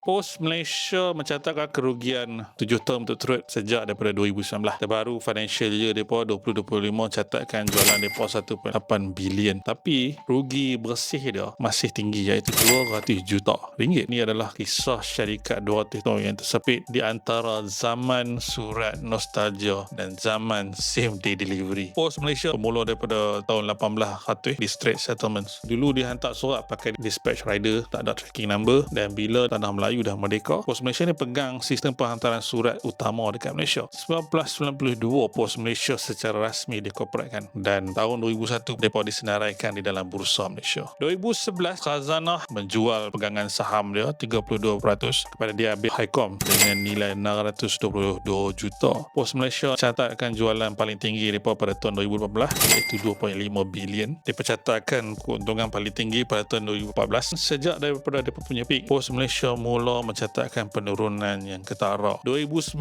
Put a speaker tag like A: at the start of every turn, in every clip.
A: Pos Malaysia mencatatkan kerugian 7 tahun berturut-turut sejak daripada 2019. Terbaru financial year mereka 2025 catatkan jualan mereka 1.8 bilion. Tapi rugi bersih dia masih tinggi iaitu 200 juta ringgit. Ini adalah kisah syarikat 200 tahun yang tersepit di antara zaman surat nostalgia dan zaman same day delivery. Pos Malaysia bermula daripada tahun 1800 di Straits Settlements. Dulu dia hantar surat pakai dispatch rider, tak ada tracking number, dan bila tanah Melayu dah merdeka, Pos Malaysia ni pegang sistem penghantaran surat utama dekat Malaysia. 1992 Pos Malaysia secara rasmi dikoporatkan dan tahun 2001 mereka disenaraikan di dalam Bursa Malaysia. 2011 Khazanah menjual pegangan saham dia 32% kepada DAB Highcom dengan nilai 622 juta. Pos Malaysia catatkan jualan paling tinggi mereka pada tahun 2018 iaitu 2.5 bilion. Mereka catatkan keuntungan paling tinggi pada tahun 2014. Sejak daripada mereka punya peak, Pos Malaysia mula mencatatkan penurunan yang ketara. 2019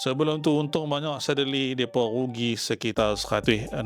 A: sebelum tu untung banyak, suddenly mereka rugi sekitar 165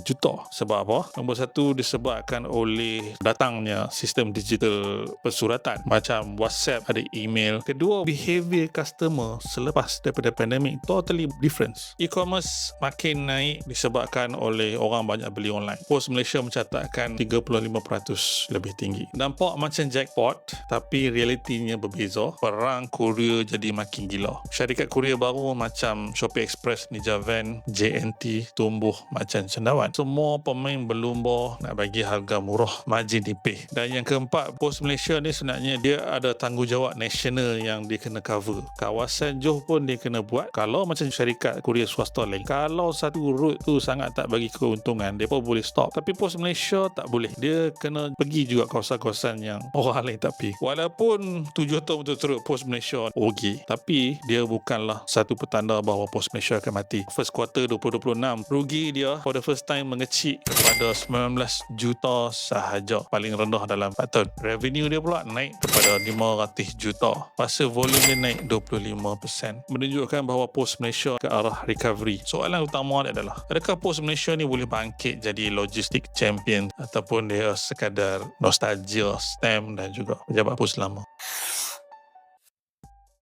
A: juta. Sebab apa? Nombor satu disebabkan oleh datangnya sistem digital persuratan macam WhatsApp, ada email. Kedua, behavior customer selepas daripada pandemik totally different. E-commerce makin naik disebabkan oleh orang banyak beli online. Pos Malaysia mencatatkan 35% lebih tinggi. Nampak macam jackpot, tapi realitinya berbeza. Perang Korea jadi makin gila. Syarikat Korea baru macam Shopee Express, Nijavan, JNT tumbuh macam cendawan. Semua pemain berlumba nak bagi harga murah, margin nipis. Dan yang keempat, Pos Malaysia ni sebenarnya dia ada tanggungjawab nasional yang dia kena cover. Kawasan Johor pun dia kena buat. Kalau macam syarikat Korea swasta lain, kalau satu route tu sangat tak bagi keuntungan, dia pun boleh stop. Tapi Pos Malaysia tak boleh. Dia kena pergi juga kawasan-kawasan yang orang lain tak pergi. Walaupun 7 tahun berturut-turut Pos Malaysia rugi, tapi dia bukanlah satu petanda bahawa Pos Malaysia akan mati. First quarter 2026, rugi dia for the first time mengecil kepada 19 juta sahaja, paling rendah dalam 4 tahun. Revenue dia pula naik kepada 500 juta. Pasal volume dia naik 25%, menunjukkan bahawa Pos Malaysia ke arah recovery. Soalan utama adalah, adakah Pos Malaysia ni boleh bangkit jadi logistik champion ataupun dia sekadar nostalgia, stamp dan juga pejabat pos lama?